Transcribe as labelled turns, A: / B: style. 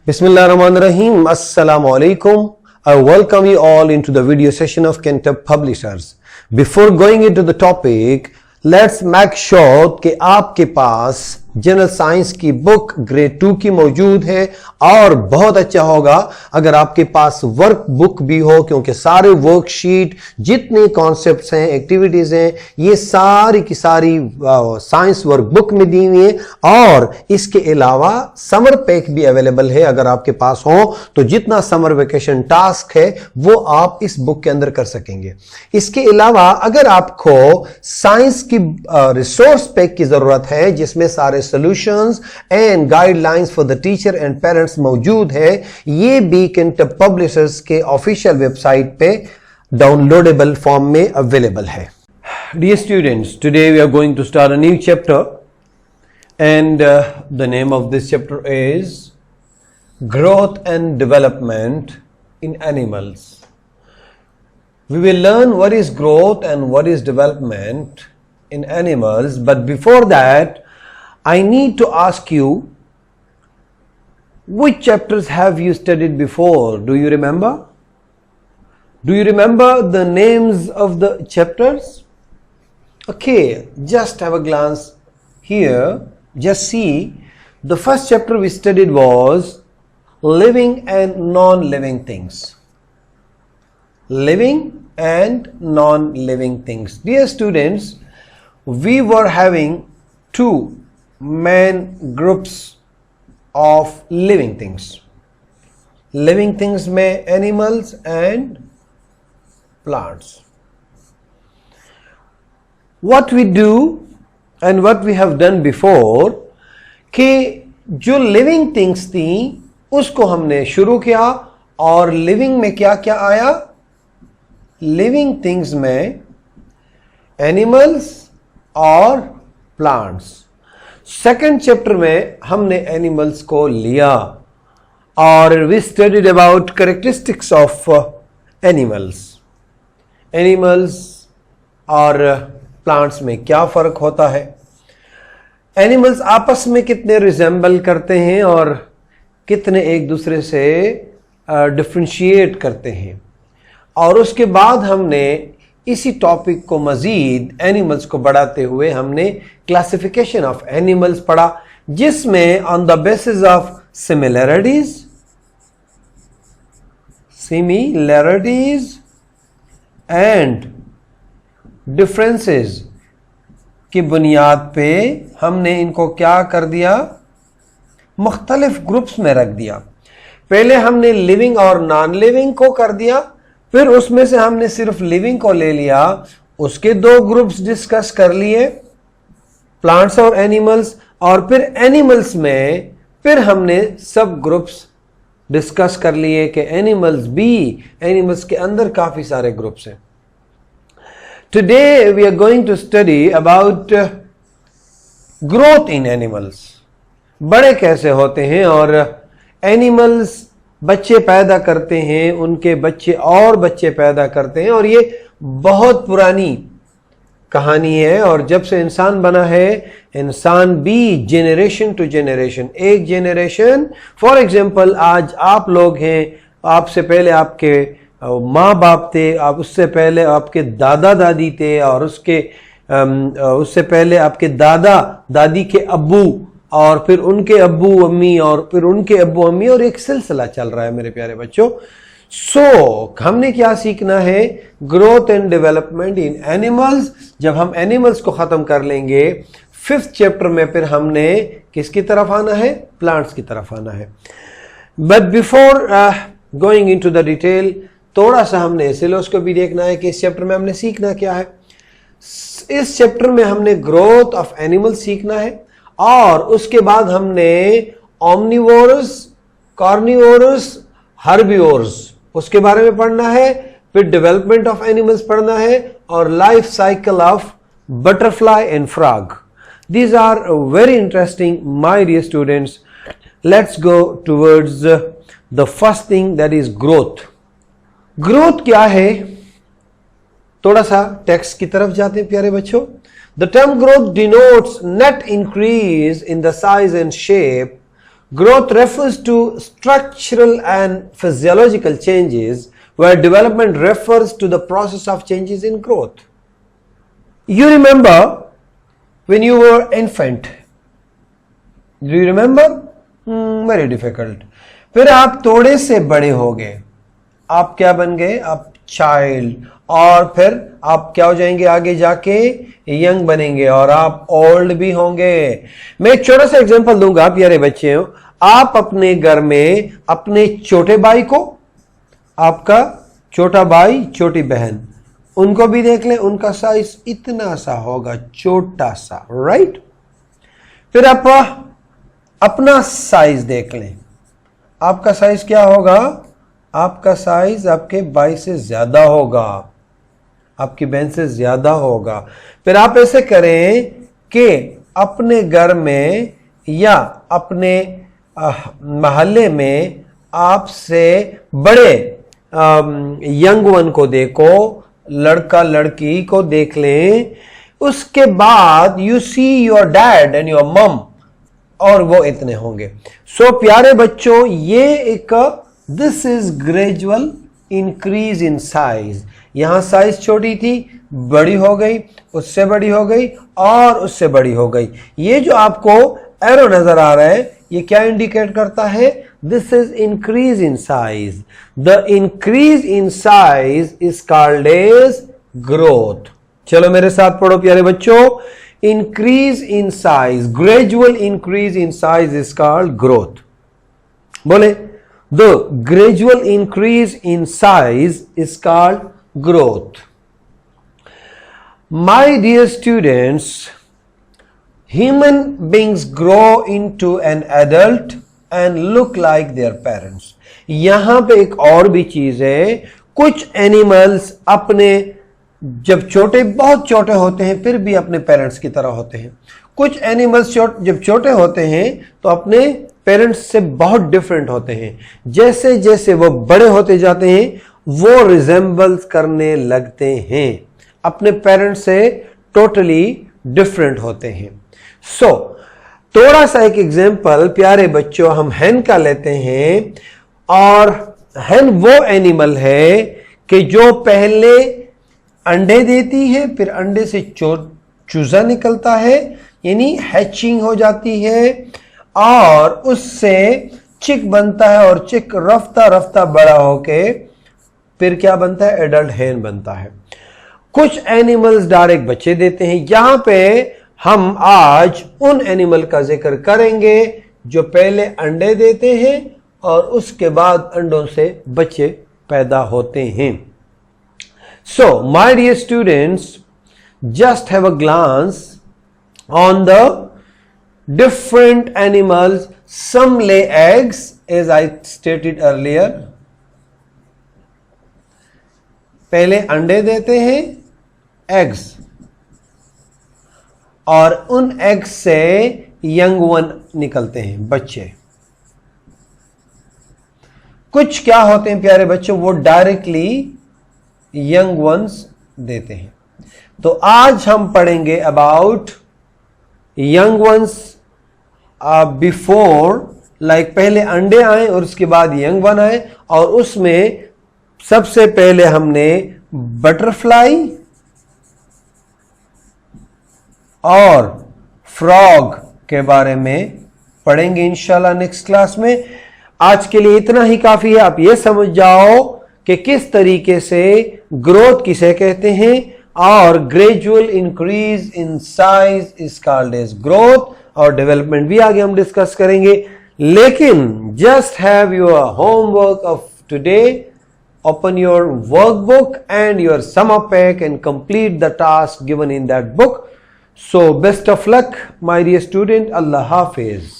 A: Bismillahirrahmanirrahim. Assalamu alaikum. I welcome you all into the video session of Kentab Publishers. Before going into the topic, let's make sure कि आपके पास general science की book grade 2 की मौजूद है और बहुत अच्छा होगा अगर आपके पास वर्क बुक भी हो, क्योंकि सारे वर्कशीट जितने कॉन्सेप्ट्स हैं, एक्टिविटीज हैं, ये सारी की सारी साइंस वर्क बुक में दी हुई है और इसके अलावा समर पैक भी अवेलेबल है। अगर आपके पास हो तो जितना समर वेकेशन टास्क है वो आप इस बुक के अंदर कर सकेंगे। इसके अलावा अगर आपको साइंस की रिसोर्स पैक की जरूरत है जिसमें सारे solutions and guidelines for the teacher and parents मौजूद है, ये भी केंटब पब्लिशर्स के ऑफिशियल वेबसाइट पे डाउनलोडेबल फॉर्म में अवेलेबल है। Dear students, today we are going to start a new chapter and the name of this chapter is Growth and Development in Animals. We will learn what is growth and what is development in animals, but before that I need to ask you, which chapters have you studied before? Do you remember? Do you remember the names of the chapters? Okay, just have a glance here. Just see, the first chapter we studied was living and non-living things. Living and non-living things. Dear students, we were having two main groups of living things. Living things में animals and plants. What we do and what we have done before कि जो living things थी उसको हमने शुरू किया और living में क्या क्या आया? Living things में animals और plants. सेकेंड चैप्टर में हमने एनिमल्स को लिया और we studied about characteristics of animals और प्लांट्स में क्या फर्क होता है, एनिमल्स आपस में कितने रिजेंबल करते हैं और कितने एक दूसरे से डिफरेंशिएट करते हैं। और उसके बाद हमने इसी टॉपिक को मजीद एनिमल्स को बढ़ाते हुए हमने क्लासिफिकेशन ऑफ एनिमल्स पढ़ा, जिसमें on the basis of similarities and differences की बुनियाद पे हमने इनको क्या कर दिया, मुख्तलिफ ग्रुप्स में रख दिया। पहले हमने लिविंग और नॉन लिविंग को कर दिया, फिर उसमें से हमने सिर्फ लिविंग को ले लिया, उसके दो ग्रुप्स डिस्कस कर लिए, प्लांट्स और एनिमल्स, और फिर एनिमल्स में फिर हमने सब ग्रुप्स डिस्कस कर लिए कि एनिमल्स के अंदर काफी सारे ग्रुप्स हैं। Today we are going to study about growth in animals. बड़े कैसे होते हैं और एनिमल्स बच्चे पैदा करते हैं, उनके बच्चे और बच्चे पैदा करते हैं, और ये बहुत पुरानी कहानी है। और जब से इंसान बना है, इंसान भी जेनरेशन टू जेनरेशन, एक जेनरेशन फॉर एग्जांपल आज आप लोग हैं, आपसे पहले आपके माँ बाप थे, आप उससे पहले आपके दादा दादी थे, और उससे पहले आपके दादा दादी के अब्बू, और फिर उनके अब्बू अम्मी, और फिर उनके अब्बू अम्मी, और एक सिलसिला चल रहा है मेरे प्यारे बच्चों। हमने क्या सीखना है? Growth and development in animals. जब हम एनिमल्स को खत्म कर लेंगे, फिफ्थ चैप्टर में फिर हमने किसकी तरफ आना है? प्लांट्स की तरफ आना है। But before going into the detail, थोड़ा सा हमने सिलेबस को भी देखना है कि इस चैप्टर में हमने सीखना क्या है। इस चैप्टर में हमने ग्रोथ ऑफ एनिमल्स सीखना है, और उसके बाद हमने ओमनिवोरस, कार्निवोरस, हर्बिवोरस उसके बारे में पढ़ना है, फिर डेवलपमेंट ऑफ एनिमल्स पढ़ना है, और life cycle of butterfly and frog. These are very interesting my dear students. Let's go towards the first thing, that is growth. Growth क्या है? थोड़ा सा टेक्स्ट की तरफ जाते हैं प्यारे बच्चों। The term growth denotes net increase in the size and shape Growth refers to structural and physiological changes, where development refers to the process of changes in growth. You remember when you were infant? Do you remember? Very difficult. फिर आप थोड़े से बड़े हो गए, आप क्या बन गए? आप चाइल्ड, और फिर आप क्या हो जाएंगे? आगे जाके यंग बनेंगे और आप ओल्ड भी होंगे। मैं एक छोटा सा एग्जांपल दूंगा प्यारे बच्चे हो। आप अपने घर में अपने छोटे भाई को, आपका छोटा भाई छोटी बहन, उनको भी देख लें, उनका साइज इतना सा होगा, छोटा सा, राइट? फिर आप अपना साइज देख लें, आपका साइज क्या होगा? आपका साइज आपके भाई से ज्यादा होगा, आपकी बहन से ज्यादा होगा। फिर आप ऐसे करें कि अपने घर में या अपने मोहल्ले में आपसे बड़े यंग वन को देखो, लड़का लड़की को देख लें, उसके बाद you see your dad and your मम, और वो इतने होंगे। सो प्यारे बच्चों, ये एक this is gradual increase in size. यहां साइज छोटी थी, बड़ी हो गई, उससे बड़ी हो गई और उससे बड़ी हो गई। ये जो आपको एरो नजर आ रहा है, ये क्या इंडिकेट करता है? This is increase in size. The increase in size is called as growth. चलो मेरे साथ पढ़ो प्यारे बच्चों। Increase in size, gradual increase in size is called growth. बोले, the gradual increase in size is called growth. My dear students, human beings grow into an adult and look like their parents. यहां पे एक और भी चीज है, कुछ animals अपने जब छोटे, बहुत छोटे होते हैं, फिर भी अपने पेरेंट्स की तरह होते हैं। कुछ एनिमल्स जब छोटे होते हैं तो अपने पेरेंट्स से बहुत डिफरेंट होते हैं। जैसे जैसे वो बड़े होते जाते हैं, वो रिजेंबल्स करने लगते हैं, अपने पेरेंट्स से टोटली डिफरेंट होते हैं। सो थोड़ा सा एक एग्जांपल प्यारे बच्चों हम हेन का लेते हैं। और हेन वो एनिमल है कि जो पहले अंडे देती है, फिर अंडे से चूजा निकलता है, यानी हैचिंग हो जाती है, और उससे चिक बनता है, और चिक रफ्ता रफ्ता बड़ा होके फिर क्या बनता है? एडल्ट हेन बनता है। कुछ एनिमल्स डायरेक्ट बच्चे देते हैं। यहां पे हम आज उन एनिमल का जिक्र करेंगे जो पहले अंडे देते हैं और उसके बाद अंडों से बच्चे पैदा होते हैं। So my dear students, just have a glance on the different animals. Some lay eggs, as I stated earlier. पहले अंडे देते हैं, एग्स, और उन एग्स से यंग वन निकलते हैं, बच्चे। कुछ क्या होते हैं प्यारे बच्चों, वो डायरेक्टली यंग वंस देते हैं। तो आज हम पढ़ेंगे about young ones before, like पहले अंडे आए और उसके बाद यंग वन आए, और उसमें सबसे पहले हमने बटरफ्लाई और फ्रॉग के बारे में पढ़ेंगे इंशाल्लाह नेक्स्ट क्लास में। आज के लिए इतना ही काफी है। आप ये समझ जाओ कि किस तरीके से ग्रोथ किसे कहते हैं, और gradual increase in size is called as growth, और डेवलपमेंट भी आगे हम डिस्कस करेंगे। लेकिन just have your homework of today, open your workbook and your summer pack and complete the task given in that book. So best of luck my dear student. Allah Hafiz.